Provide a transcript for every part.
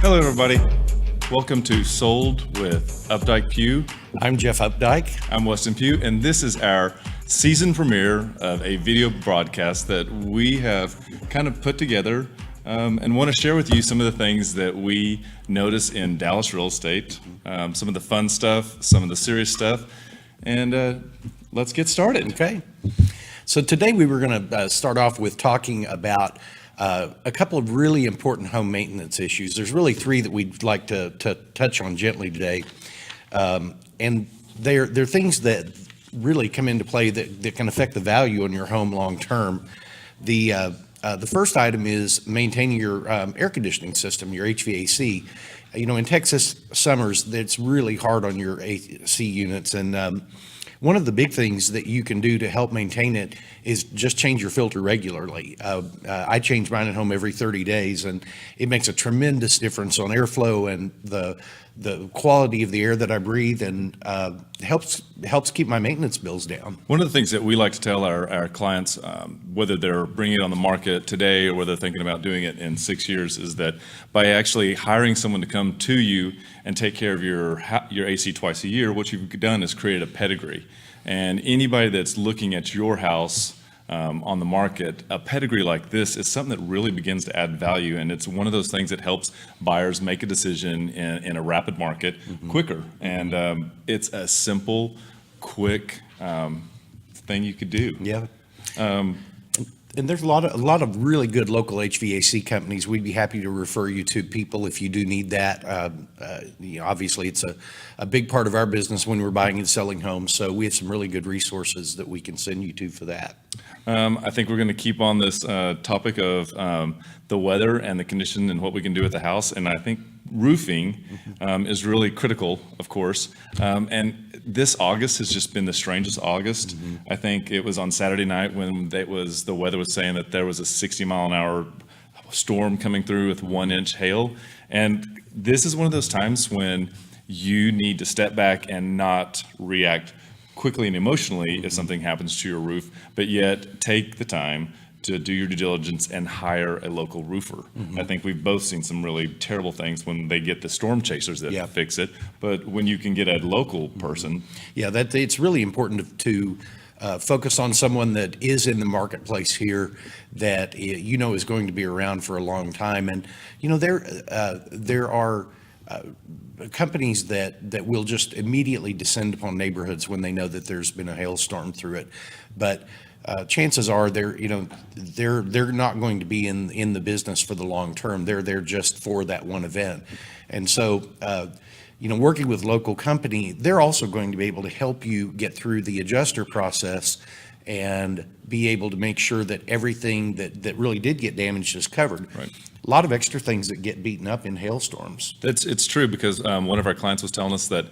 Hello, everybody. Welcome to Sold with Updike Pugh. I'm Jeff Updike. I'm Weston Pugh, and this is our season premiere of a video broadcast that we have kind of put together and want to share with you some of the things that we notice in Dallas real estate, some of the fun stuff, some of the serious stuff, and let's get started. Okay. So today we were going to start off with talking about a couple of really important home maintenance issues. There's really three that we'd like to touch on gently today. And they're things that really come into play that can affect the value on your home long term. The first item is maintaining your air conditioning system, your HVAC. You know, in Texas summers, it's really hard on your AC units, and one of the big things that you can do to help maintain it is just change your filter regularly. I change mine at home every 30 days, and it makes a tremendous difference on airflow and the quality of the air that I breathe, and helps keep my maintenance bills down. One of the things that we like to tell our clients, whether they're bringing it on the market today or whether they're thinking about doing it in 6 years, is that by actually hiring someone to come to you and take care of your AC twice a year, what you've done is create a pedigree. And anybody that's looking at your house on the market, a pedigree like this is something that really begins to add value, and it's one of those things that helps buyers make a decision in a rapid market quicker. And it's a simple, quick thing you could do. Yeah. And there's a lot of really good local HVAC companies. We'd be happy to refer you to people if you do need that. You know, obviously, it's a big part of our business when we're buying and selling homes. So we have some really good resources that we can send you to for that. I think we're going to keep on this topic of the weather and the condition and what we can do at the house. And I think roofing is really critical, of course. And this August has just been the strangest August. I think it was on Saturday night when the weather was saying that there was a 60-mile-an-hour storm coming through with 1-inch hail. And this is one of those times when you need to step back and not react quickly and emotionally if something happens to your roof, but yet take the time to do your due diligence and hire a local roofer. I think we've both seen some really terrible things when they get the storm chasers that fix it, but when you can get a local person. Yeah, it's really important to focus on someone that is in the marketplace here that you know is going to be around for a long time. And you know, there are companies that will just immediately descend upon neighborhoods when they know that there's been a hailstorm through it, but chances are they're not going to be in the business for the long term. They're there just for that one event. And so you know, working with local company, they're also going to be able to help you get through the adjuster process and be able to make sure that everything that really did get damaged is covered. Right. A lot of extra things that get beaten up in hailstorms. It's true, because one of our clients was telling us that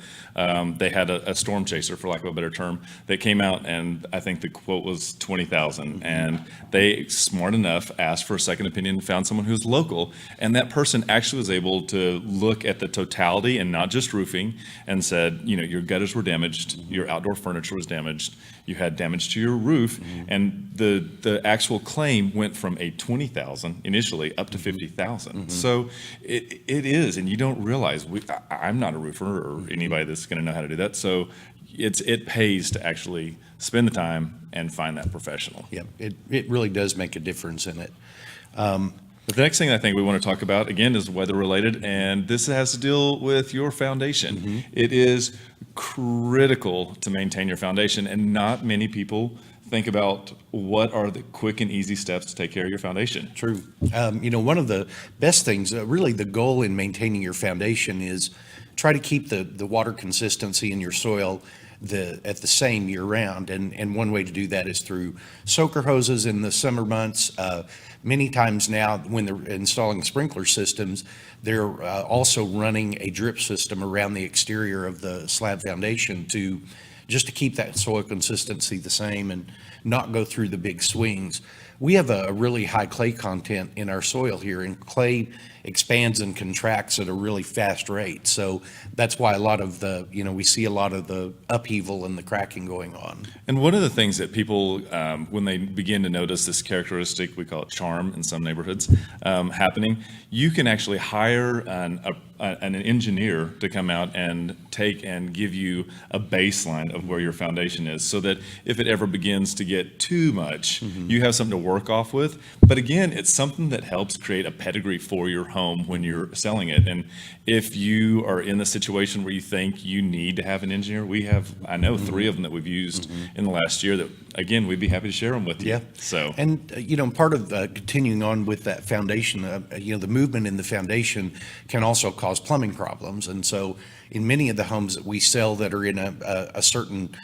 they had a storm chaser, for lack of a better term, that came out, and I think the quote was $20,000, and they, smart enough, asked for a second opinion and found someone who's local, and that person actually was able to look at the totality and not just roofing, and said, you know, your gutters were damaged, your outdoor furniture was damaged, you had damage to your roof, and the actual claim went from a $20,000 initially up to $50,000. So it is, and you don't realize, I'm not a roofer or anybody that's going to know how to do that. So it pays to actually spend the time and find that professional. Yeah, it really does make a difference in it. But the next thing I think we want to talk about, again, is weather related, and this has to deal with your foundation. It is critical to maintain your foundation, and not many people think about what are the quick and easy steps to take care of your foundation. True. One of the best things, really the goal in maintaining your foundation is try to keep the water consistency in your soil at the same year round. And one way to do that is through soaker hoses in the summer months. Many times now, when they're installing sprinkler systems, they're also running a drip system around the exterior of the slab foundation just to keep that soil consistency the same and not go through the big swings. We have a really high clay content in our soil here, and clay expands and contracts at a really fast rate. So that's why we see a lot of the upheaval and the cracking going on. And one of the things that people, when they begin to notice this characteristic, we call it charm in some neighborhoods, happening, you can actually hire an engineer to come out and take and give you a baseline of where your foundation is, so that if it ever begins to get too much, you have something to work off with. But again, it's something that helps create a pedigree for your home when you're selling it. And if you are in the situation where you think you need to have an engineer, I know 3 of them that we've used in the last year that, again, we'd be happy to share them with you. Yeah. So, and part of continuing on with that foundation, the movement in the foundation can also cause plumbing problems. And so in many of the homes that we sell that are in a certain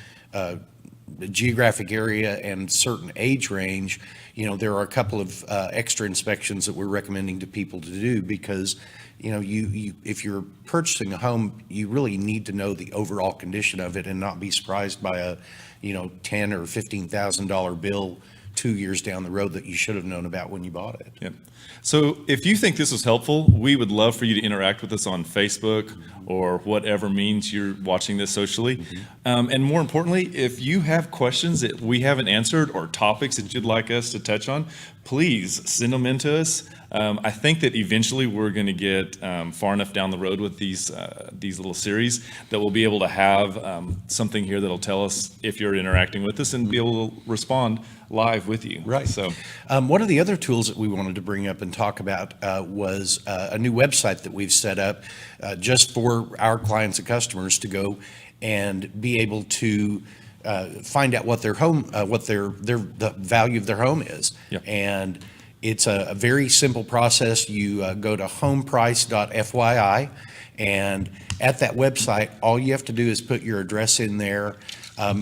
geographic area and certain age range, there are a couple of extra inspections that we're recommending to people to do, because if you're purchasing a home, you really need to know the overall condition of it and not be surprised by a $10,000 or $15,000 bill 2 years down the road that you should have known about when you bought it. Yep. So if you think this was helpful, we would love for you to interact with us on Facebook or whatever means you're watching this socially. And more importantly, if you have questions that we haven't answered or topics that you'd like us to touch on, please send them in to us. I think that eventually we're going to get far enough down the road with these little series that we'll be able to have something here that'll tell us if you're interacting with us and be able to respond live with you. Right. So one of the other tools that we wanted to bring up and talk about was a new website that we've set up just for our clients and customers to go and be able to find out what their home, the value of their home is. Yep. And it's a very simple process. You go to homeprice.fyi, and at that website, all you have to do is put your address in there,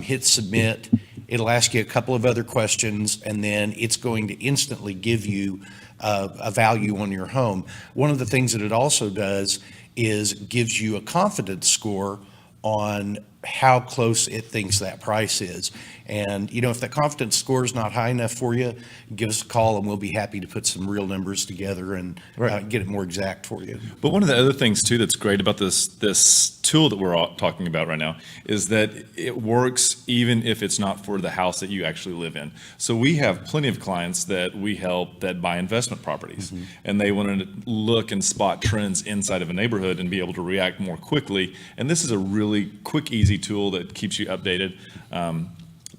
hit submit. It'll ask you a couple of other questions, and then it's going to instantly give you a value on your home. One of the things that it also does is gives you a confidence score on how close it thinks that price is. And, if that confidence score is not high enough for you, give us a call and we'll be happy to put some real numbers together and get it more exact for you. But one of the other things too that's great about this tool that we're all talking about right now is that it works even if it's not for the house that you actually live in. So we have plenty of clients that we help that buy investment properties, and they want to look and spot trends inside of a neighborhood and be able to react more quickly. And this is a really quick, easy tool that keeps you updated.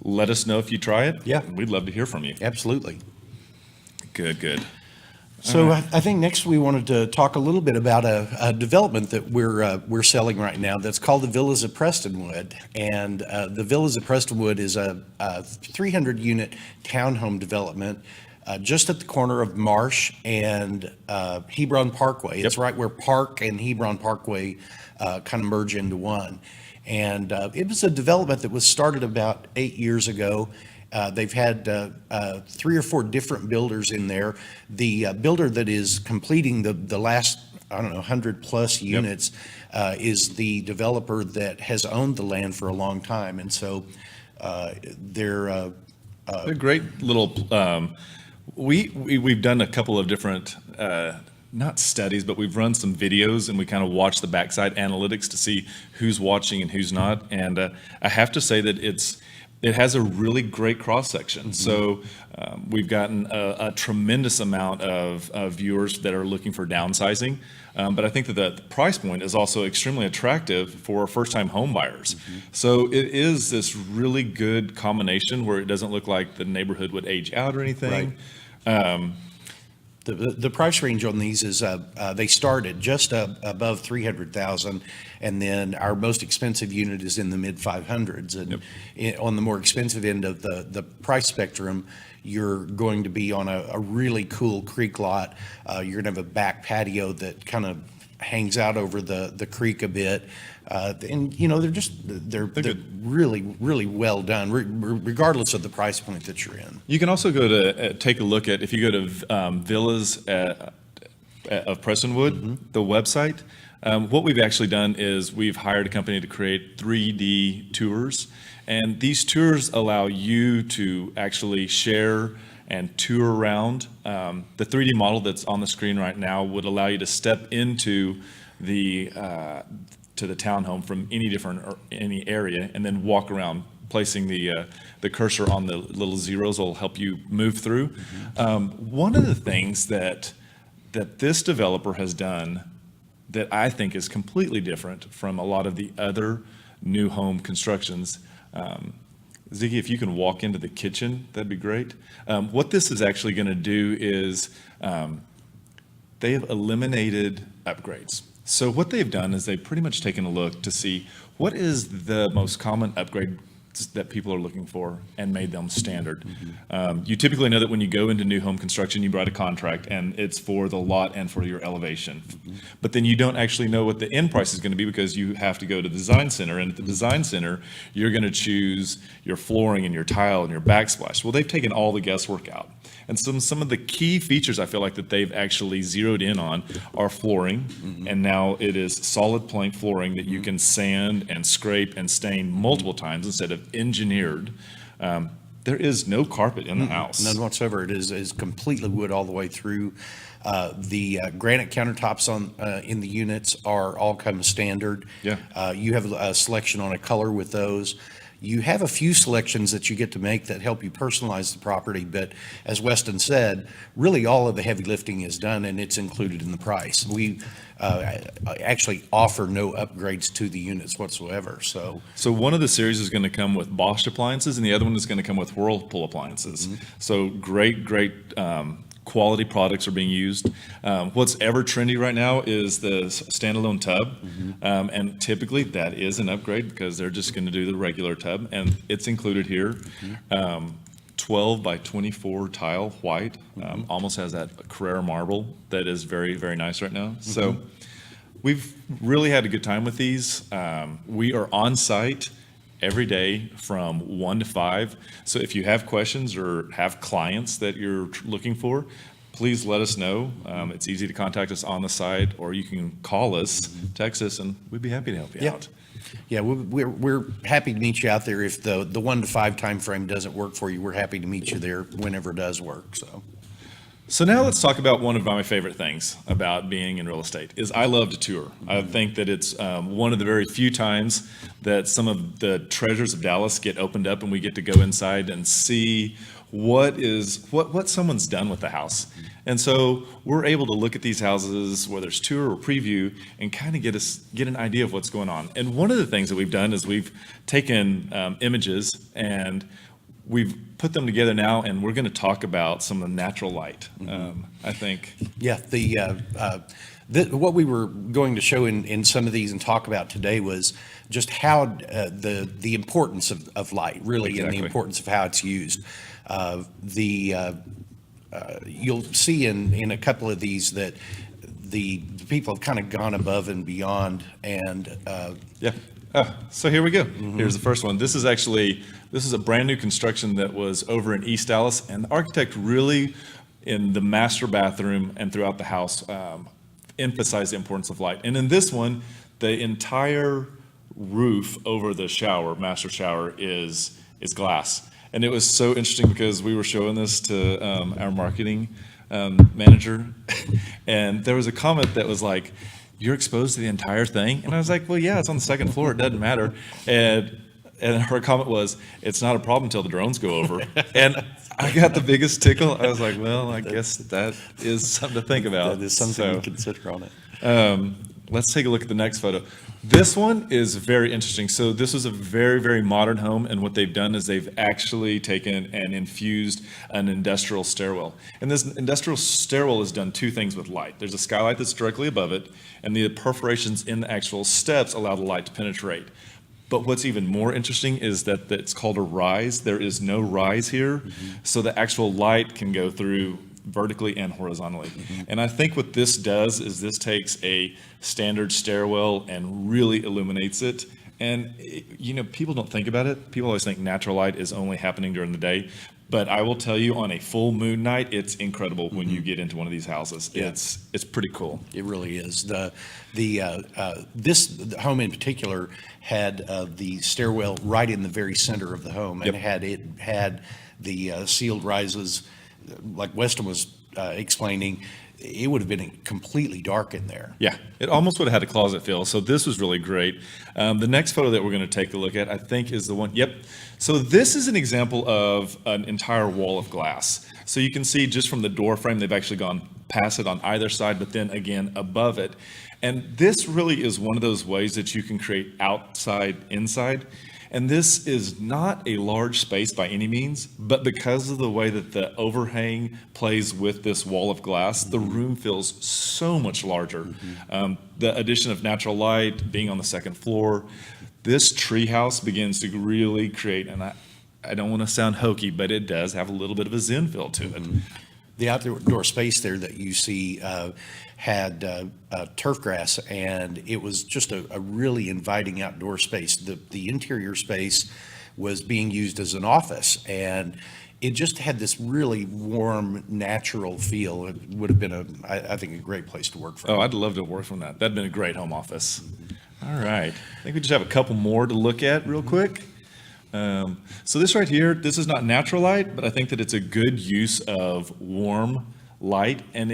Let us know if you try it. Yeah. We'd love to hear from you. Absolutely. Good. So I think next we wanted to talk a little bit about a development that we're selling right now that's called the Villas of Prestonwood. And the Villas of Prestonwood is a 300-unit townhome development just at the corner of Marsh and Hebron Parkway. Yep. It's right where Park and Hebron Parkway kind of merge into one. And it was a development that was started about 8 years ago. They've had 3 or 4 different builders in there. The builder that is completing the last, 100 plus units is the developer that has owned the land for a long time. And so they're a great little, we've done a couple of different, not studies, but we've run some videos and we kind of watch the backside analytics to see who's watching and who's not. And I have to say that it has a really great cross section. So we've gotten a tremendous amount of viewers that are looking for downsizing. But I think that the price point is also extremely attractive for first-time home buyers. So it is this really good combination where it doesn't look like the neighborhood would age out or anything. Right. The price range on these is, they start at just above 300,000, and then our most expensive unit is in the mid 500s. And on the more expensive end of the price spectrum, you're going to be on a really cool creek lot. You're going to have a back patio that kind of hangs out over the creek a bit. And, you know, they're really, really well done, regardless of the price point that you're in. You can also go to take a look at, if you go to Villas of Prestonwood, the website. What we've actually done is we've hired a company to create 3D tours. And these tours allow you to actually share and tour around. The 3D model that's on the screen right now would allow you to step into the townhome from any area and then walk around, placing the cursor on the little zeros will help you move through. One of the things that this developer has done that I think is completely different from a lot of the other new home constructions. Ziggy, if you can walk into the kitchen, that'd be great. What this is actually going to do is they have eliminated upgrades. So what they've done is they've pretty much taken a look to see what is the most common upgrade that people are looking for and made them standard. You typically know that when you go into new home construction, you write a contract and it's for the lot and for your elevation. But then you don't actually know what the end price is going to be because you have to go to the design center. And at the design center, you're going to choose your flooring and your tile and your backsplash. Well, they've taken all the guesswork out. And some of the key features I feel like that they've actually zeroed in on are flooring. And now it is solid plank flooring that you can sand and scrape and stain multiple times instead of engineered. There is no carpet in the house. None whatsoever. It is completely wood all the way through. The granite countertops in the units are all come standard. Yeah. You have a selection on a color with those. You have a few selections that you get to make that help you personalize the property, but as Weston said, really all of the heavy lifting is done and it's included in the price. We actually offer no upgrades to the units whatsoever. So one of the series is going to come with Bosch appliances and the other one is going to come with Whirlpool appliances. So great quality products are being used. What's ever trendy right now is the standalone tub. And typically that is an upgrade because they're just going to do the regular tub and it's included here. 12 by 24 tile white, almost has that Carrera marble that is very, very nice right now. So we've really had a good time with these. We are on site every day from 1 to 5. So if you have questions or have clients that you're looking for, please let us know. It's easy to contact us on the site, or you can call us, text us, and we'd be happy to help you out. Yeah, we're happy to meet you out there. If the 1 to 5 time frame doesn't work for you, we're happy to meet you there whenever it does work. So now let's talk about one of my favorite things about being in real estate is I love to tour. I think that it's one of the very few times that some of the treasures of Dallas get opened up and we get to go inside and see what someone's done with the house. And so we're able to look at these houses, whether it's tour or preview, and kind of get an idea of what's going on. And one of the things that we've done is we've taken images and we've put them together now, and we're going to talk about some of the natural light. I think. Yeah, what we were going to show in some of these and talk about today was just how the importance of light, really, and the importance of how it's used. You'll see in a couple of these that the people have kind of gone above and beyond, and so here we go. Here's the first one. This is a brand new construction that was over in East Dallas, and the architect really, in the master bathroom and throughout the house, emphasized the importance of light. And in this one, the entire roof over the master shower is glass. And it was so interesting because we were showing this to our marketing manager, and there was a comment that was like, "You're exposed to the entire thing?" And I was like, "Well, yeah, it's on the second floor. It doesn't matter." And her comment was, "It's not a problem until the drones go over." And I got the biggest tickle. I was like, "Well, I guess that is something to think about." That is something to consider on it. Let's take a look at the next photo. This one is very interesting. So this is a very, very modern home, and what they've done is they've actually taken and infused an industrial stairwell. And this industrial stairwell has done two things with light. There's a skylight that's directly above it, and the perforations in the actual steps allow the light to penetrate. But what's even more interesting is that it's called a rise. There is no rise here, so the actual light can go through vertically and horizontally. And I think what this does is this takes a standard stairwell and really illuminates it. And people don't think about it. People always think natural light is only happening during the day. But I will tell you, on a full moon night, it's incredible when you get into one of these houses. Yeah. It's pretty cool. It really is. This home in particular had the stairwell right in the very center of the home, and had the sealed rises, like Weston was explaining. It would have been completely dark in there. Yeah, it almost would have had a closet feel. So this was really great. The next photo that we're going to take a look at, I think, is the one. Yep. So this is an example of an entire wall of glass. So you can see just from the door frame, they've actually gone past it on either side, but then again above it. And this really is one of those ways that you can create outside, inside. And this is not a large space by any means, but because of the way that the overhang plays with this wall of glass, the room feels so much larger. The addition of natural light, being on the second floor, this treehouse begins to really create, and I don't want to sound hokey, but it does have a little bit of a zen feel to it. The outdoor space there that you see had turf grass, and it was just a really inviting outdoor space. The interior space was being used as an office, and it just had this really warm, natural feel. It would have been, I think, a great place to work from. Oh, I'd love to work from that. That'd been a great home office. All right. I think we just have a couple more to look at real quick. So this right here, this is not natural light, but I think that it's a good use of warm light. And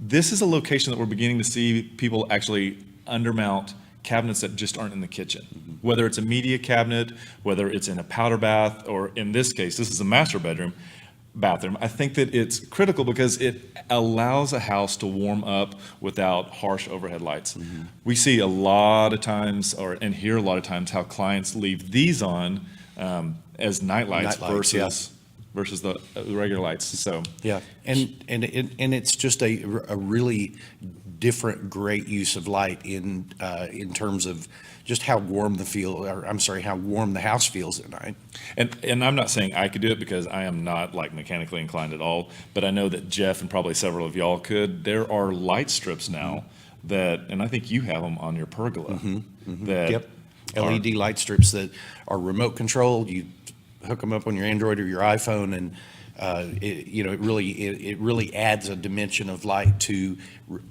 this is a location that we're beginning to see people actually undermount cabinets that just aren't in the kitchen. Whether it's a media cabinet, whether it's in a powder bath, or in this case, this is a master bathroom. I think that it's critical because it allows a house to warm up without harsh overhead lights. We see a lot of times, and hear a lot of times, how clients leave these on as night lights versus the regular lights. So yeah, and it's just a really different, great use of light in terms of just how warm how warm the house feels at night. And I'm not saying I could do it because I am not like mechanically inclined at all, but I know that Jeff and probably several of y'all could. There are light strips now that, and I think you have them on your pergola. Yep. LED light strips that are remote controlled. You hook them up on your Android or your iPhone, and it really adds a dimension of light to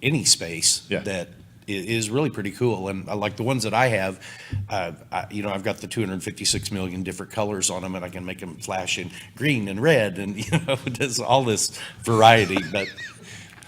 any space that is really pretty cool. And like the ones that I have, I've got the 256 million different colors on them, and I can make them flash in green and red, and there's all this variety, but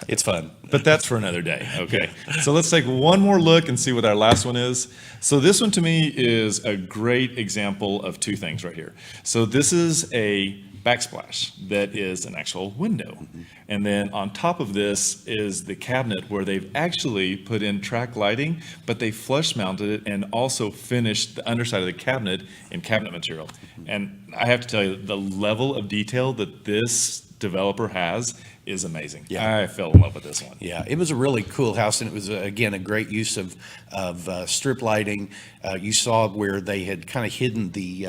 it's fun. But that's for another day. Okay. So let's take one more look and see what our last one is. So this one to me is a great example of two things right here. So this is a backsplash that is an actual window. And then on top of this is the cabinet where they've actually put in track lighting, but they flush mounted it and also finished the underside of the cabinet in cabinet material. And I have to tell you, the level of detail that this developer has is amazing. Yeah. I fell in love with this one. Yeah, it was a really cool house, and it was, again, a great use of strip lighting. You saw where they had kind of hidden the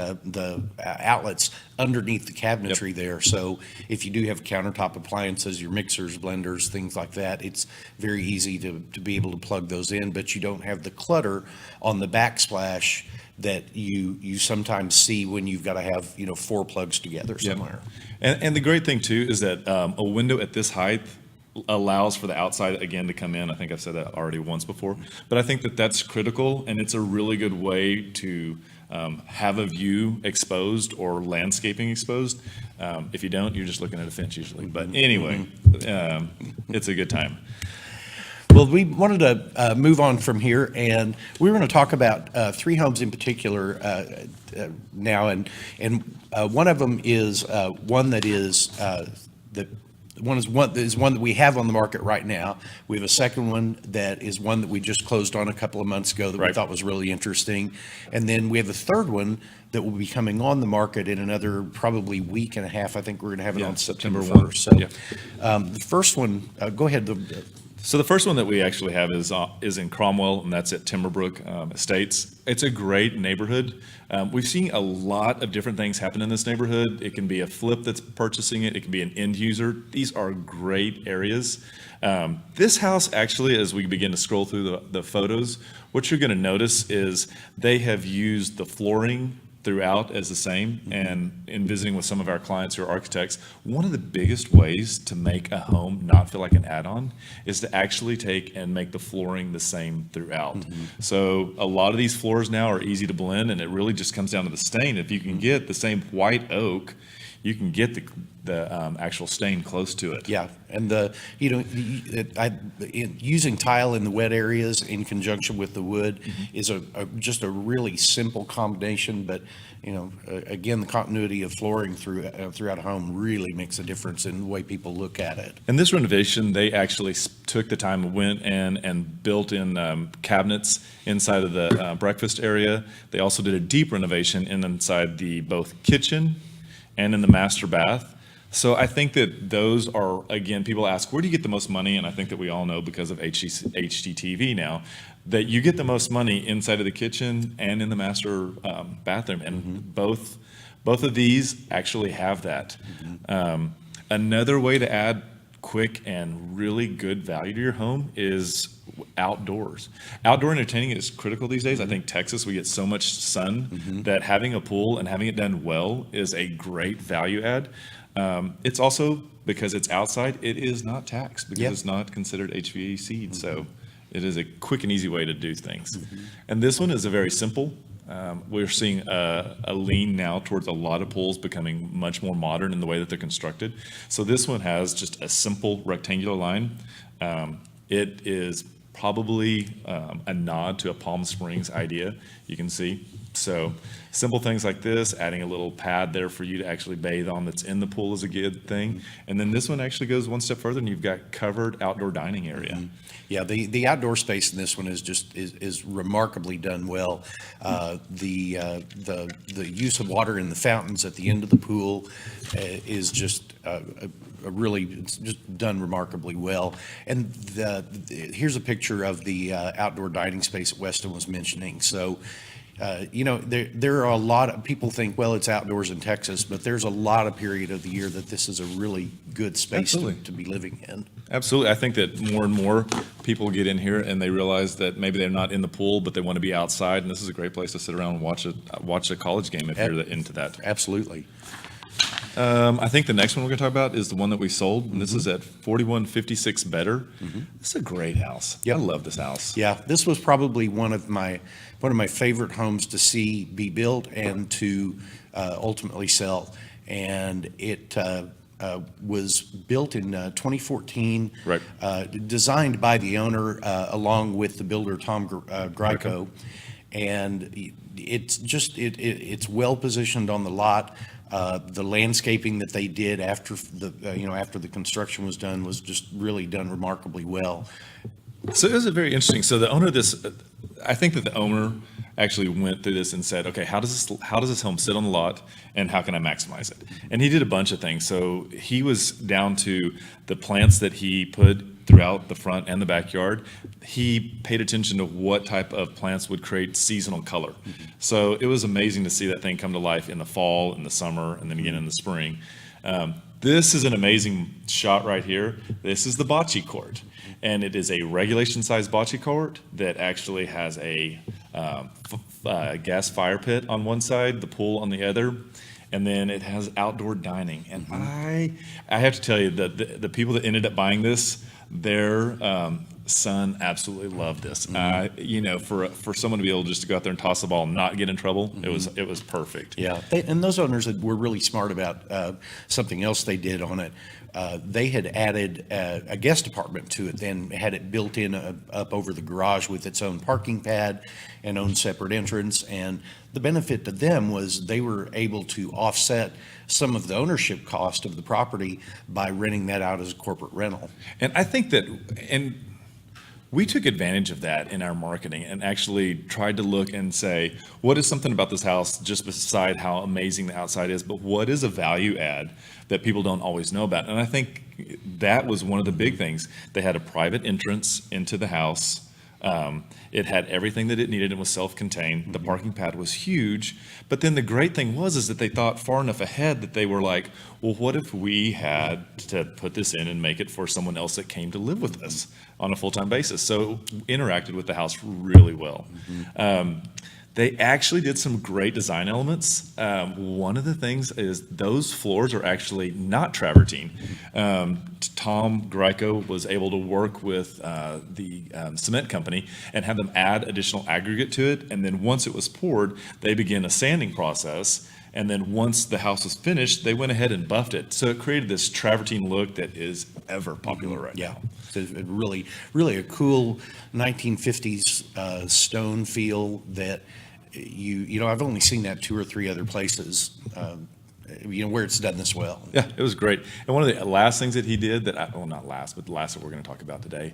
outlets underneath the cabinetry there. So if you do have countertop appliances, your mixers, blenders, things like that, it's very easy to be able to plug those in, but you don't have the clutter on the backsplash that you sometimes see when you've got to have 4 plugs together somewhere. And the great thing too is that a window at this height allows for the outside again to come in. I think I've said that already once before, but I think that that's critical, and it's a really good way to have a view exposed or landscaping exposed. If you don't, you're just looking at a fence usually. But anyway, it's a good time. Well, we wanted to move on from here, and we're going to talk about 3 homes in particular now, and one of them is one that is that one is one that we have on the market right now. We have a second one that is one that we just closed on a couple of months ago that we Right. thought was really interesting. And then we have a third one that will be coming on the market in another probably week and a half. I think we're going to have it Yeah, on September September 1st. So Yeah. the first one, go ahead. So the first one that we actually have is in Cromwell, and that's at Timberbrook Estates. It's a great neighborhood. We've seen a lot of different things happen in this neighborhood. It can be a flip that's purchasing it. It can be an end user. These are great areas. This house actually, as we begin to scroll through the photos, what you're going to notice is they have used the flooring throughout as the same. And in visiting with some of our clients who are architects, one of the biggest ways to make a home not feel like an add-on is to actually take and make the flooring the same throughout. So a lot of these floors now are easy to blend, and it really just comes down to the stain. If you can get the same white oak, you can get the actual stain close to it. Yeah, and using tile in the wet areas in conjunction with the wood is just a really simple combination. But again, the continuity of flooring throughout a home really makes a difference in the way people look at it. And this renovation, they actually took the time and went in and built in cabinets inside of the breakfast area. They also did a deep renovation inside the both kitchen and in the master bath. So I think that those are, again, people ask, where do you get the most money? And I think that we all know because of HGTV now, that you get the most money inside of the kitchen and in the master bathroom. And both of these actually have that. Another way to add quick and really good value to your home is outdoors. Outdoor entertaining is critical these days. I think Texas, we get so much sun that having a pool and having it done well is a great value add. It's also, because it's outside, it is not taxed because it's not considered HVAC. So it is a quick and easy way to do things. And this one is a very simple. We're seeing a lean now towards a lot of pools becoming much more modern in the way that they're constructed. So this one has just a simple rectangular line. It is probably a nod to a Palm Springs idea, you can see. So simple things like this, adding a little pad there for you to actually bathe on that's in the pool is a good thing. And then this one actually goes one step further, and you've got covered outdoor dining area. Yeah, the outdoor space in this one is remarkably done well. The use of water in the fountains at the end of the pool is just it's just done remarkably well. And here's a picture of the outdoor dining space that Weston was mentioning. So. There are a lot of people think, well, it's outdoors in Texas, but there's a lot of period of the year that this is a really good space to be living in. Absolutely. I think that more and more people get in here and they realize that maybe they're not in the pool, but they want to be outside. And this is a great place to sit around and watch a college game if you're into that. Absolutely. I think the next one we're going to talk about is the one that we sold, and this is at 4156 Better. This is a great house. I love this house. Yeah, this was probably one of my favorite homes to see be built and to ultimately sell. And it was built in 2014, designed by the owner along with the builder Tom Greico, and it's well positioned on the lot. The landscaping that they did after the construction was done was just really done remarkably well. So it was a very interesting. So the owner of this, I think that the owner actually went through this and said, okay, how does this home sit on the lot, and how can I maximize it? And he did a bunch of things. So he was down to the plants that he put throughout the front and the backyard. He paid attention to what type of plants would create seasonal color. So it was amazing to see that thing come to life in the fall, in the summer, and then again in the spring. This is an amazing shot right here. This is the bocce court, and it is a regulation size bocce court that actually has a gas fire pit on one side, the pool on the other, and then it has outdoor dining. And I have to tell you that the people that ended up buying this, their son absolutely loved this. For someone to be able just to go out there and toss the ball and not get in trouble, it was perfect. Yeah, and those owners were really smart about something else they did on it. They had added a guest apartment to it, then had it built in up over the garage with its own parking pad and own separate entrance. And the benefit to them was they were able to offset some of the ownership cost of the property by renting that out as a corporate rental. And I think we took advantage of that in our marketing and actually tried to look and say, what is something about this house, just beside how amazing the outside is, but what is a value add that people don't always know about? And I think that was one of the big things. They had a private entrance into the house. It had everything that it needed and was self-contained. The parking pad was huge. But then the great thing is that they thought far enough ahead that they were like, well, what if we had to put this in and make it for someone else that came to live with us on a full-time basis? So interacted with the house really well. They actually did some great design elements. One of the things is those floors are actually not travertine. Tom Greco was able to work with the cement company and have them add additional aggregate to it. And then once it was poured, they began a sanding process. And then once the house was finished, they went ahead and buffed it. So it created this travertine look that is ever popular right now. So it really, really a cool 1950s stone feel that I've only seen that 2 or 3 other places, where it's done this well. Yeah, it was great. And one of the last things that he did not last, but the last that we're going to talk about today,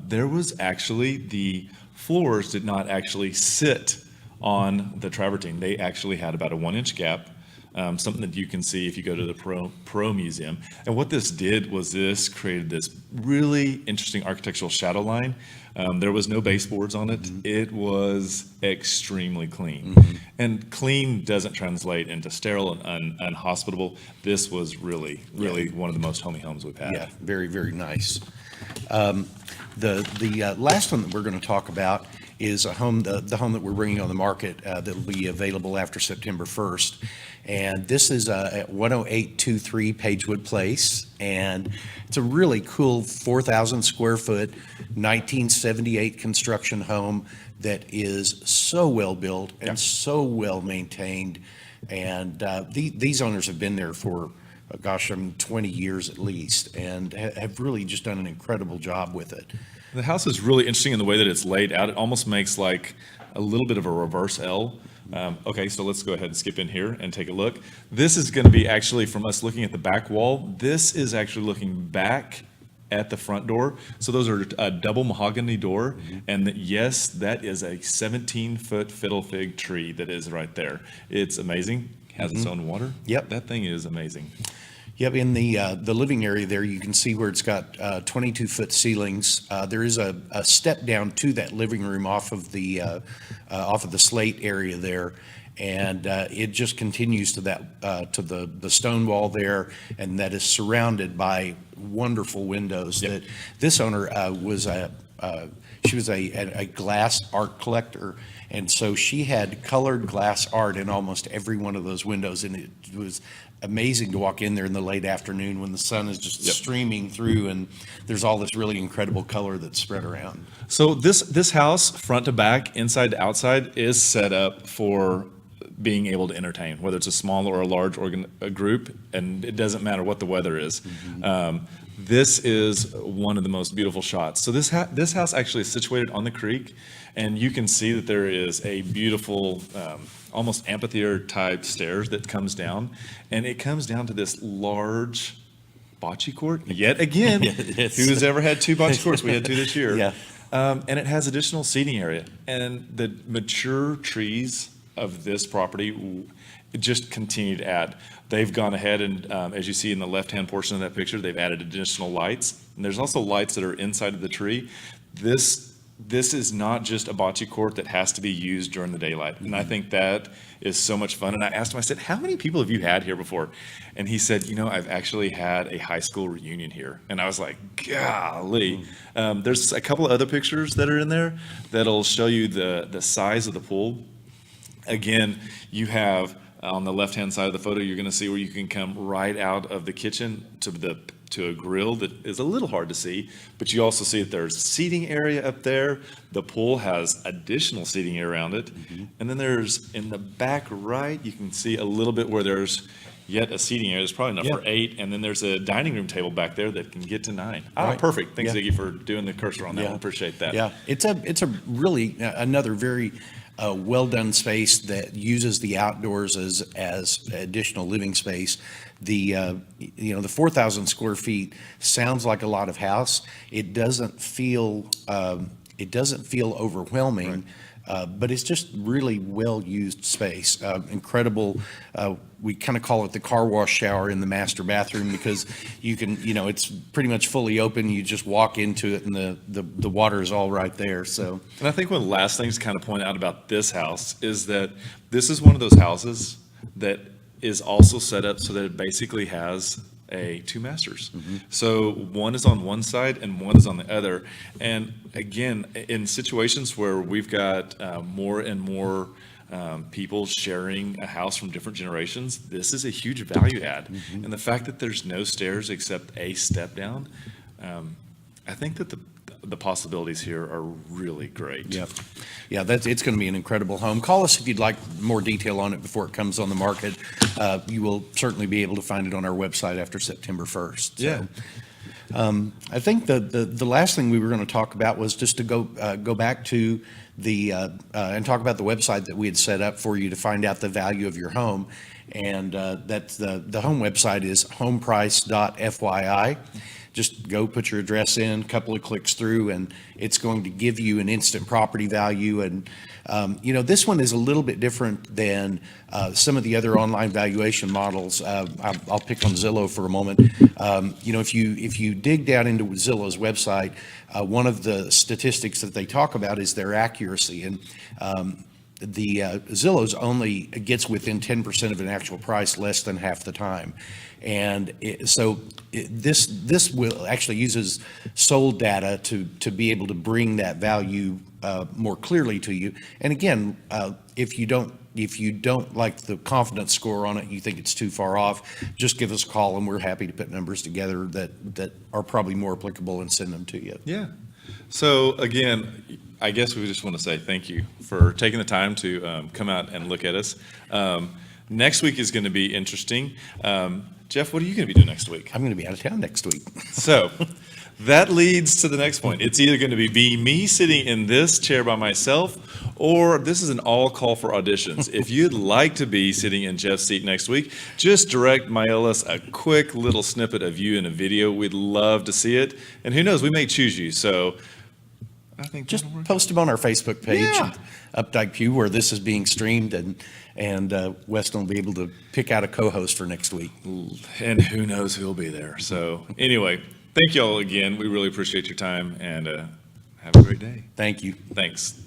there was actually the floors did not actually sit on the travertine. They actually had about a 1-inch gap, something that you can see if you go to the Perot Museum. And what this did was this created this really interesting architectural shadow line. There was no baseboards on it. It was extremely clean. And clean doesn't translate into sterile and unhospitable. This was really one of the most homey homes we've had. Yeah, very, very nice. The last one that we're going to talk about is a home, the home that we're bringing on the market that'll be available after September 1st. And this is at 10823 Pagewood Place. And it's a really cool 4,000 square foot, 1978 construction home that is so well built and so well maintained. And these owners have been there for 20 years at least, and have really just done an incredible job with it. The house is really interesting in the way that it's laid out. It almost makes like a little bit of a reverse L. Okay, so let's go ahead and skip in here and take a look. This is going to be actually, from us looking at the back wall, this is actually looking back at the front door. So those are a double mahogany door. And yes, that is a 17-foot fiddle fig tree that is right there. It's amazing. Has its own water. Yep. That thing is amazing. Yep, in the living area there, you can see where it's got 22-foot ceilings. There is a step down to that living room off of the slate area there, and it just continues to that to the stone wall there, and that is surrounded by wonderful windows. Yep. That this owner was a glass art collector. And so she had colored glass art in almost every one of those windows, and it was amazing to walk in there in the late afternoon when the sun is just streaming through, and there's all this really incredible color that's spread around. So this house, front to back, inside to outside, is set up for being able to entertain, whether it's a small or a large group, and it doesn't matter what the weather is. This is one of the most beautiful shots. So this house actually is situated on the creek, and you can see that there is a beautiful, almost amphitheater type stairs that comes down, and it comes down to this large bocce court. Yet again, who's ever had 2 bocce courts? We had 2 this year. Yeah. And it has additional seating area, and the mature trees of this property just continue to add. They've gone ahead and, as you see in the left-hand portion of that picture, they've added additional lights. And there's also lights that are inside of the tree. This is not just a bocce court that has to be used during the daylight. And I think that is so much fun. And I asked him, I said, how many people have you had here before? And he said, I've actually had a high school reunion here. And I was like, golly. There's a couple of other pictures that are in there that'll show you the size of the pool. Again, you have On the left-hand side of the photo, you're going to see where you can come right out of the kitchen to a grill that is a little hard to see, but you also see that there's seating area up there. The pool has additional seating around it. And then there's, in the back right, you can see a little bit where there's yet a seating area. There's probably enough for 8. And then there's a dining room table back there that can get to 9. Right. Perfect. Thanks, Ziggy, for doing the cursor on that one. Appreciate that. Yeah, it's a really, another very well-done space that uses the outdoors as additional living space. The 4,000 square feet sounds like a lot of house. It doesn't feel overwhelming, but it's just really well-used space. Incredible. We kind of call it the car wash shower in the master bathroom because you can, it's pretty much fully open. You just walk into it and the water is all right there. So, and I think one of the last things to kind of point out about this house is that this is one of those houses that is also set up so that it basically has two masters. So one is on one side and one is on the other. And again, in situations where we've got more and more people sharing a house from different generations, this is a huge value add. And the fact that there's no stairs except a step down, I think that the possibilities here are really great. Yeah, it's going to be an incredible home. Call us if you'd like more detail on it before it comes on the market. You will certainly be able to find it on our website after September 1st. So, I think the last thing we were going to talk about was just to go back to and talk about the website that we had set up for you to find out the value of your home. And that's the home website is homeprice.fyi. Just go put your address in, a couple of clicks through, and it's going to give you an instant property value. And, this one is a little bit different than some of the other online valuation models. I'll pick on Zillow for a moment. If you dig down into Zillow's website, one of the statistics that they talk about is their accuracy. And the Zillow's only gets within 10% of an actual price less than half the time. And this will actually uses sold data to be able to bring that value more clearly to you. And again, if you don't like the confidence score on it, you think it's too far off, just give us a call and we're happy to put numbers together that are probably more applicable and send them to you. Yeah. So again, I guess we just want to say thank you for taking the time to come out and look at us. Next week is going to be interesting. Jeff, what are you going to be doing next week? I'm going to be out of town next week. So that leads to the next point. It's either going to be me sitting in this chair by myself, or this is an all call for auditions. If you'd like to be sitting in Jeff's seat next week, just mail us a quick little snippet of you in a video. We'd love to see it. And who knows, we may choose you. So I think just post them on our Facebook page, Updike Pugh, where this is being streamed, and Weston will be able to pick out a co-host for next week. And who knows who'll be there. So anyway, thank you all again. We really appreciate your time, and have a great day. Thank you. Thanks.